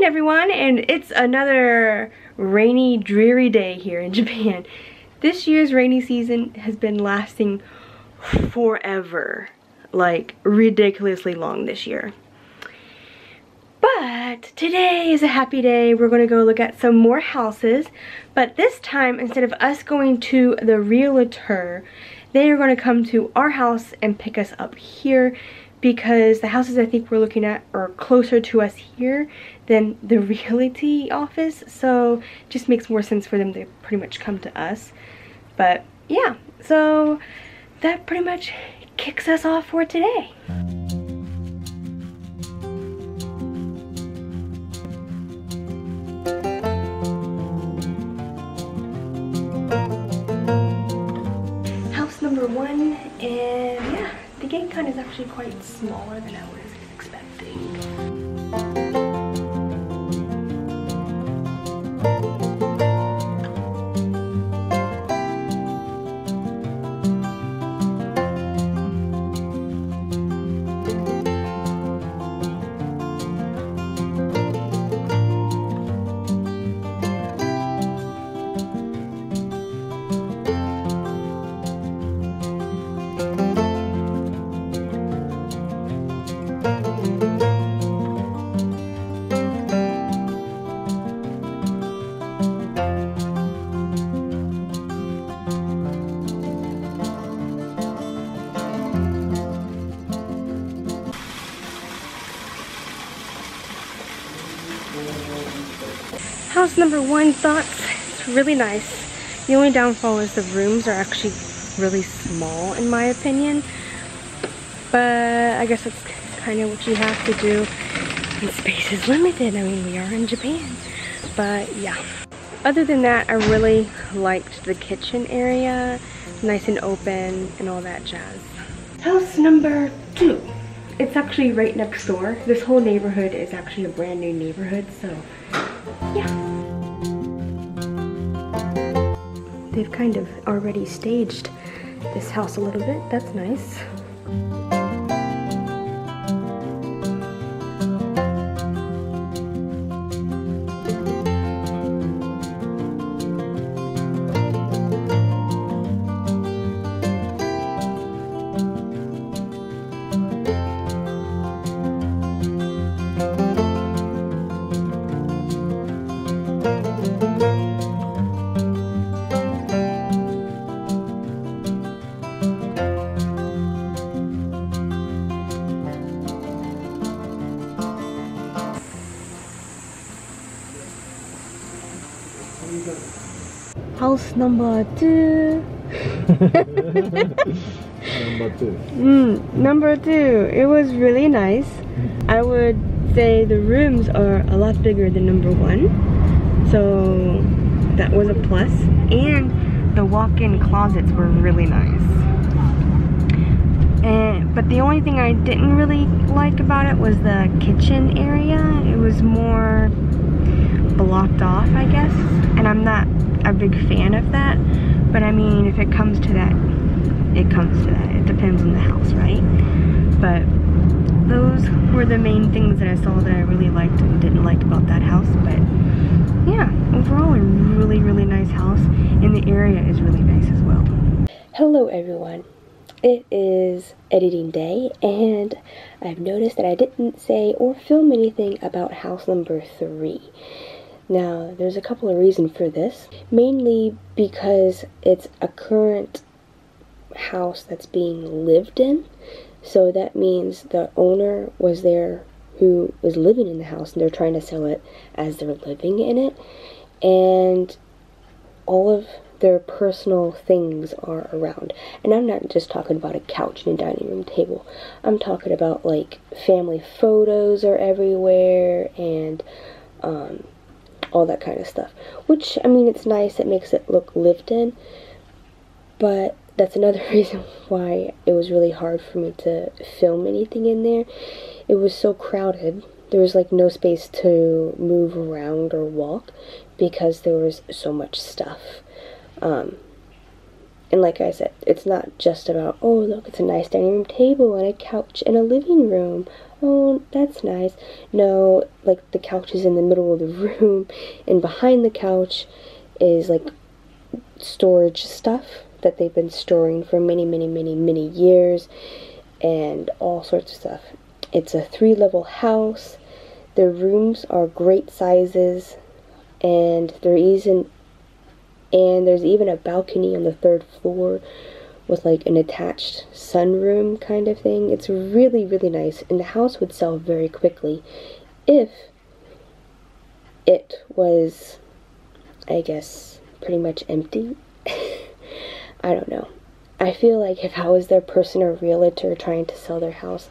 everyone, and it's another rainy, dreary day here in Japan. This year's rainy season has been lasting forever, like ridiculously long this year. But today is a happy day. We're going to go look at some more houses, but this time instead of us going to the realtor, they are going to come to our house and pick us up here, because the houses I think we're looking at are closer to us here than the realty office, so it just makes more sense for them to pretty much come to us. But yeah, so that pretty much kicks us off for today. House number one, and yeah, the gate count is actually quite smaller than I was expecting. House number one thoughts, it's really nice. The only downfall is the rooms are actually really small in my opinion. But I guess that's kind of what you have to do. And space is limited. I mean, we are in Japan. But yeah. Other than that, I really liked the kitchen area. Nice and open and all that jazz. House number two. It's actually right next door. This whole neighborhood is actually a brand new neighborhood, so yeah. They've kind of already staged this house a little bit. That's nice. House number two. Number two. Number two. It was really nice. I would say the rooms are a lot bigger than number one, so that was a plus. And the walk-in closets were really nice. But the only thing I didn't really like about it was the kitchen area. It was more blocked off, I guess, and I'm not a big fan of that, but I mean, if it comes to that, it comes to that. It depends on the house, right? But those were the main things that I saw that I really liked and didn't like about that house. But yeah, overall a really, really nice house, and the area is really nice as well. Hello everyone. It is editing day, and I've noticed that I didn't say or film anything about house number 3. Now, there's a couple of reasons for this. Mainly because it's a current house that's being lived in. So that means the owner was there who was living in the house, and they're trying to sell it as they're living in it. And all of their personal things are around. And I'm not just talking about a couch and a dining room table. I'm talking about like family photos are everywhere, and all that kind of stuff, which, I mean, it's nice, it makes it look lived in, but that's another reason why it was really hard for me to film anything in there. It was so crowded. There was like no space to move around or walk because there was so much stuff. And like I said, it's not just about, oh, look, it's a nice dining room table and a couch and a living room. Oh, that's nice. No, like the couch is in the middle of the room, and behind the couch is like storage stuff that they've been storing for many years, and all sorts of stuff. It's a 3-level house. The rooms are great sizes, and there's even a balcony on the 3rd floor with like an attached sunroom kind of thing. It's really nice, and the house would sell very quickly if it was, I guess, pretty much empty. I don't know. I feel like if I was their person or realtor trying to sell their house,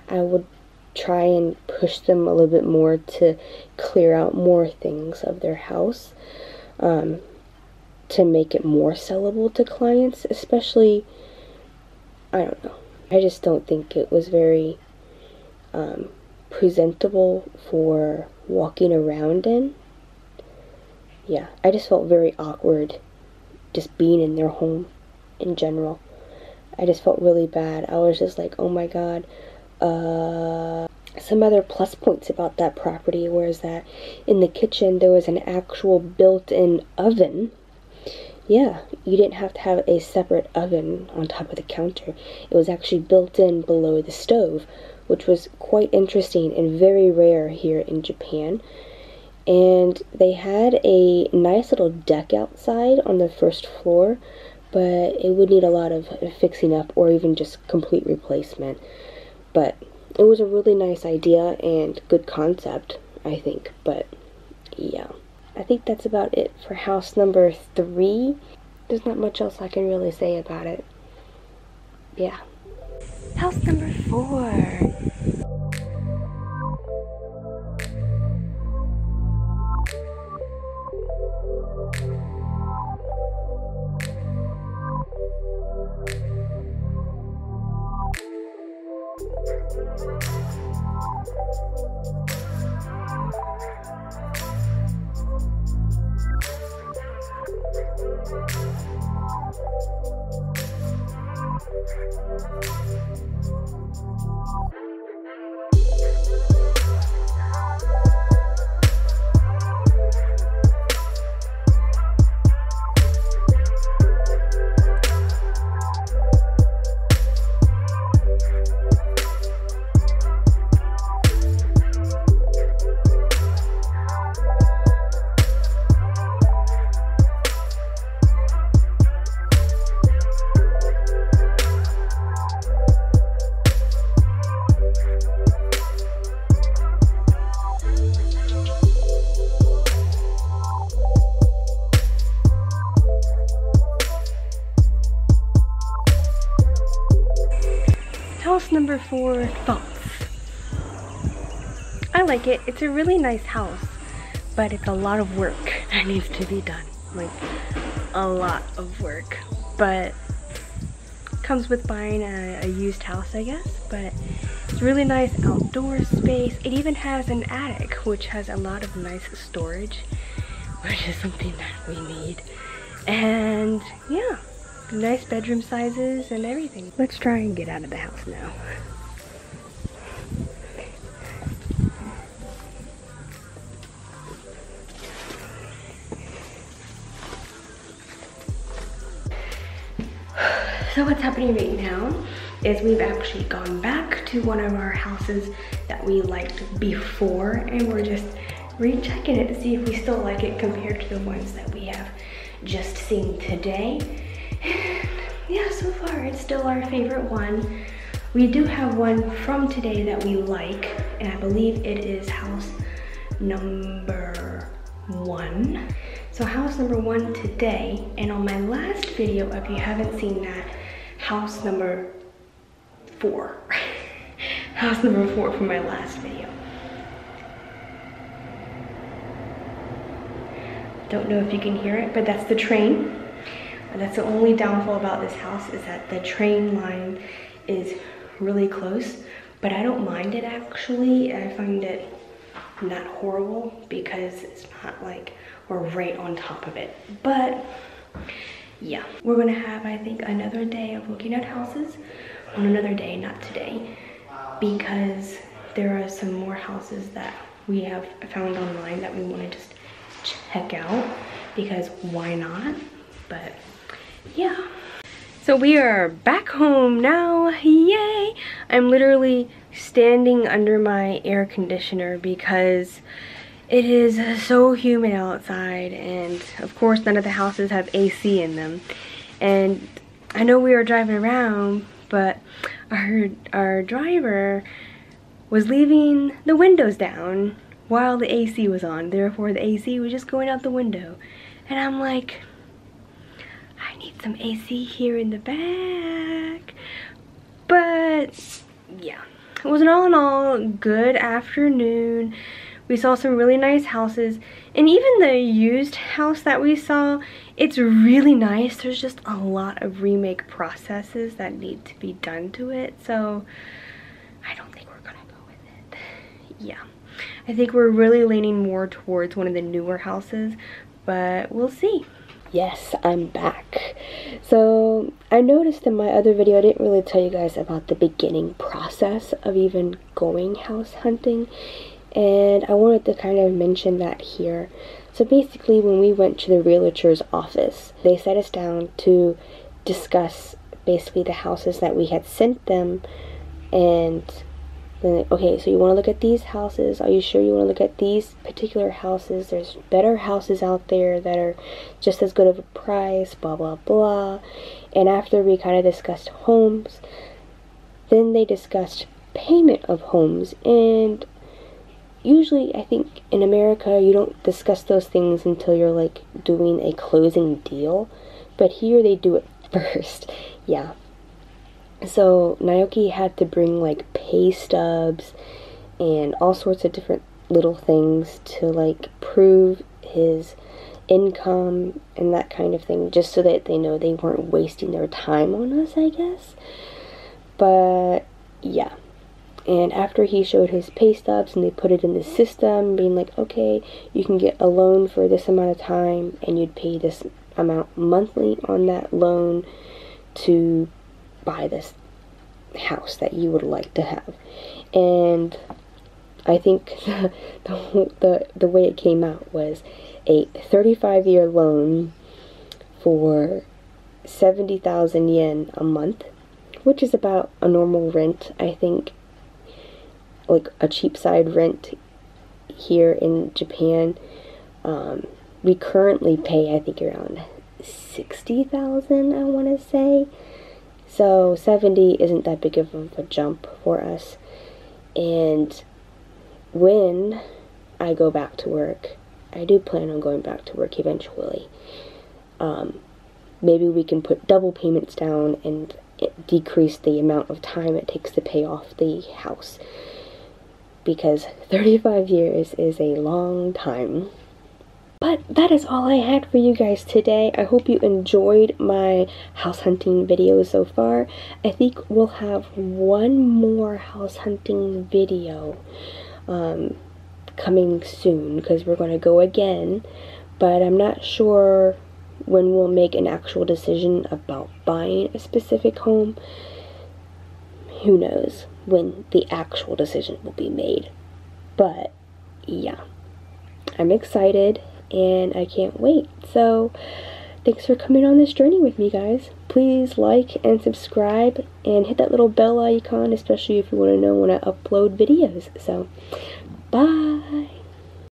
I would try and push them a little bit more to clear out more things of their house, to make it more sellable to clients, especially, I don't know. I just don't think it was very presentable for walking around in. Yeah, I just felt very awkward just being in their home in general. I just felt really bad. I was just like, oh my god. Some other plus points about that property was that in the kitchen there was an actual built-in oven. Yeah, you didn't have to have a separate oven on top of the counter. It was actually built in below the stove, which was quite interesting and very rare here in Japan. And they had a nice little deck outside on the 1st floor, but it would need a lot of fixing up or even just complete replacement. But it was a really nice idea and good concept, I think. But yeah, I think that's about it for house number 3. There's not much else I can really say about it. Yeah. House number 4. House number 4, thoughts. I like it. It's a really nice house, but it's a lot of work that needs to be done. Like, a lot of work. But comes with buying a used house, I guess. But it's really nice outdoor space. It even has an attic, which has a lot of nice storage, which is something that we need. And yeah, nice bedroom sizes and everything. Let's try and get out of the house now. So what's happening right now is we've actually gone back to one of our houses that we liked before, and we're just rechecking it to see if we still like it compared to the ones that we have just seen today. And yeah, so far it's still our favorite one. We do have one from today that we like, and I believe it is house number 1. So house number 1 today, and on my last video, if you haven't seen that, house number 4. House number 4 from my last video. Don't know if you can hear it, but that's the train. That's the only downfall about this house, is that the train line is really close, but I don't mind it actually. I find it not horrible because it's not like we're right on top of it. But yeah, we're gonna have, I think, another day of looking at houses on another day, not today, because there are some more houses that we have found online that we want to just check out, because why not? But yeah, so we are back home now, yay! I'm literally standing under my air conditioner because it is so humid outside, and of course none of the houses have AC in them. And I know we were driving around, but our driver was leaving the windows down while the AC was on. Therefore the AC was just going out the window. And I'm like, I need some AC here in the back. But yeah, it was an all in all good afternoon. We saw some really nice houses, and even the used house that we saw, it's really nice. There's just a lot of remake processes that need to be done to it, so I don't think we're gonna go with it. Yeah, I think we're really leaning more towards one of the newer houses, but we'll see. Yes, I'm back. So I noticed in my other video I didn't really tell you guys about the beginning process of even going house hunting, and I wanted to kind of mention that here. So basically, when we went to the realtor's office, they sat us down to discuss basically the houses that we had sent them, and then, okay, so you want to look at these houses? Are you sure you want to look at these particular houses? There's better houses out there that are just as good of a price, blah blah blah. And after we kind of discussed homes, then they discussed payment of homes. And usually, I think in America, you don't discuss those things until you're like doing a closing deal, but here they do it first. Yeah. So Naoki had to bring like pay stubs and all sorts of different little things to like prove his income and that kind of thing, just so that they know they weren't wasting their time on us, I guess. But yeah. And after he showed his pay stubs and they put it in the system, being like, okay, you can get a loan for this amount of time and you'd pay this amount monthly on that loan to buy this house that you would like to have. And I think the way it came out was a 35-year loan for 70,000 yen a month, which is about a normal rent, I think, like a cheap side rent here in Japan. We currently pay, I think, around 60,000, I want to say. So 70 isn't that big of a jump for us. And when I go back to work, I do plan on going back to work eventually. Maybe we can put double payments down and decrease the amount of time it takes to pay off the house, because 35 years is a long time. But that is all I had for you guys today. I hope you enjoyed my house hunting video so far. I think we'll have one more house hunting video coming soon, because we're going to go again. But I'm not sure when we'll make an actual decision about buying a specific home. Who knows when the actual decision will be made. But yeah, I'm excited and I can't wait. So thanks for coming on this journey with me, guys. Please like and subscribe and hit that little bell icon, especially if you want to know when I upload videos. So bye.